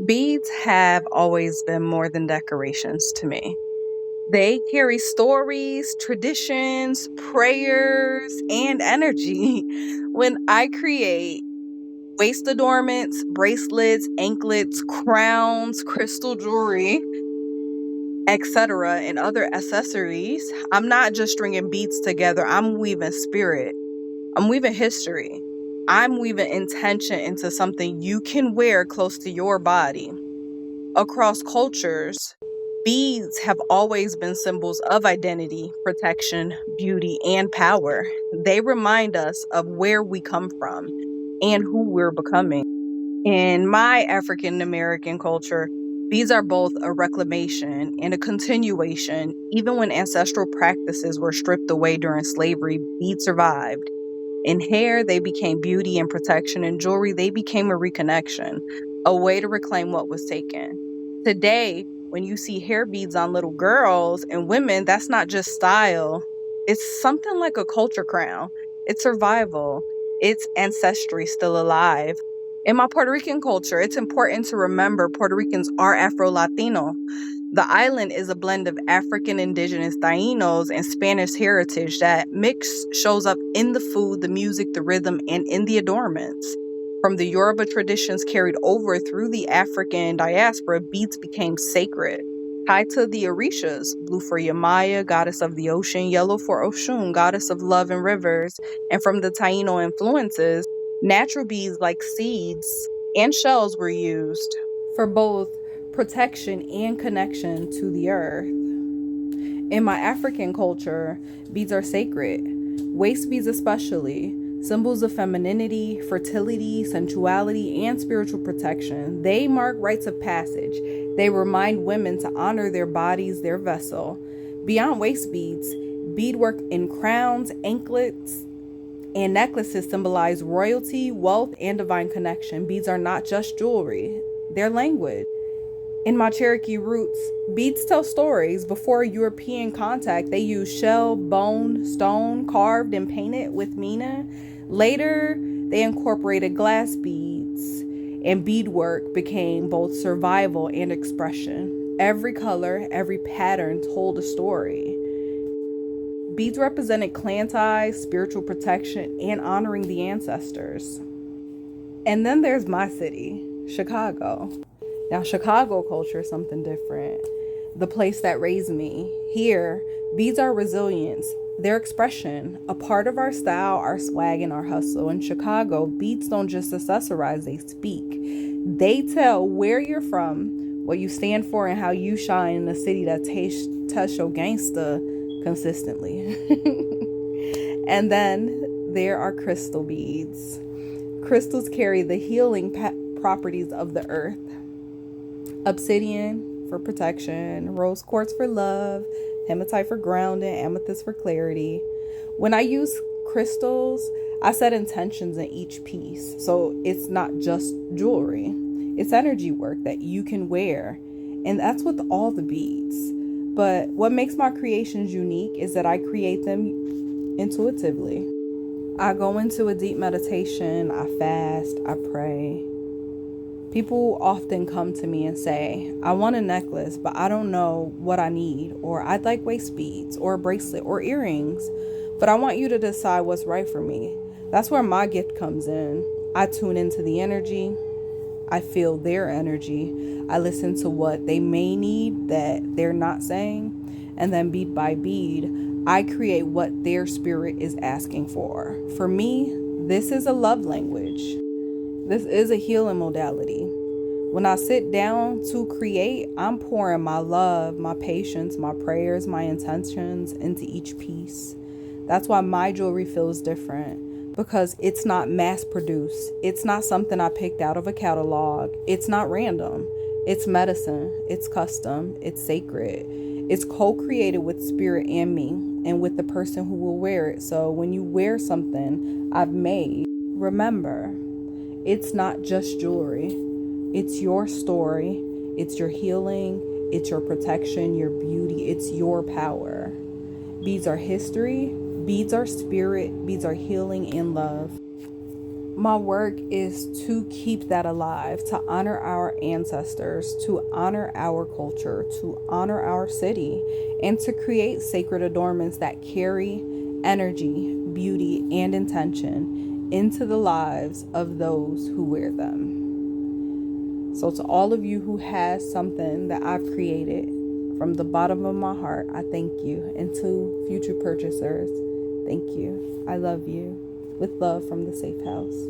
Beads have always been more than decorations to me. They carry stories, traditions, prayers, and energy. When I create waist adornments, bracelets, anklets, crowns, crystal jewelry, etc., and other accessories, I'm not just stringing beads together, I'm weaving spirit. I'm weaving history. I'm weaving intention into something you can wear close to your body. Across cultures, beads have always been symbols of identity, protection, beauty, and power. They remind us of where we come from and who we're becoming. In my African American culture, beads are both a reclamation and a continuation. Even when ancestral practices were stripped away during slavery, beads survived. In hair, they became beauty and protection. In jewelry, they became a reconnection, a way to reclaim what was taken. Today, when you see hair beads on little girls and women, that's not just style. It's something like a culture crown. It's survival. It's ancestry still alive. In my Puerto Rican culture, it's important to remember Puerto Ricans are Afro Latino. The island is a blend of African indigenous Tainos and Spanish heritage. That mix shows up in the food, the music, the rhythm, and in the adornments. From the Yoruba traditions carried over through the African diaspora, beads became sacred. Tied to the Orishas, blue for Yamaya, goddess of the ocean, yellow for Oshun, goddess of love and rivers, and from the Taino influences, natural beads like seeds and shells were used for both protection and connection to the earth. In my African culture, beads are sacred. Waist beads, especially, symbols of femininity, fertility, sensuality, and spiritual protection. They mark rites of passage. They remind women to honor their bodies, their vessel. Beyond waist beads, beadwork in crowns, anklets, and necklaces symbolize royalty, wealth, and divine connection. Beads are not just jewelry, they're language. In my Cherokee roots, beads tell stories. Before European contact, they used shell, bone, stone, carved and painted with meaning. Later, they incorporated glass beads, and beadwork became both survival and expression. Every color, every pattern told a story. Beads represented clan ties, spiritual protection, and honoring the ancestors. And then there's my city, Chicago. Now, Chicago culture is something different. The place that raised me. Here, beads are resilience, their expression, a part of our style, our swag, and our hustle. In Chicago, beads don't just accessorize, they speak. They tell where you're from, what you stand for, and how you shine in a city that tests your gangsta consistently. And then there are crystal beads. Crystals carry the healing properties of the earth. Obsidian for protection, rose quartz for love, hematite for grounding, amethyst for clarity. When I use crystals, I set intentions in each piece. So it's not just jewelry. It's energy work that you can wear. And that's with all the beads. But what makes my creations unique is that I create them intuitively. I go into a deep meditation, I fast, I pray. People often come to me and say, I want a necklace, but I don't know what I need, or I'd like waist beads, or a bracelet, or earrings, but I want you to decide what's right for me. That's where my gift comes in. I tune into the energy. I feel their energy. I listen to what they may need that they're not saying, and then bead by bead, I create what their spirit is asking for. For me, this is a love language. This is a healing modality. When I sit down to create, I'm pouring my love, my patience, my prayers, my intentions into each piece. That's why my jewelry feels different, because it's not mass produced. It's not something I picked out of a catalog. It's not random. It's medicine. It's custom. It's sacred. It's co-created with spirit and me, and with the person who will wear it. So when you wear something I've made, remember, it's not just jewelry. It's your story. It's your healing. It's your protection, your beauty. It's your power. Beads are history. Beads are spirit. Beads are healing and love. My work is to keep that alive, to honor our ancestors, to honor our culture, to honor our city, and to create sacred adornments that carry energy, beauty, and intention into the lives of those who wear them. So, to all of you who has something that I've created, from the bottom of my heart, I thank you. And to future purchasers, thank you. I love you. With love from the Safe House.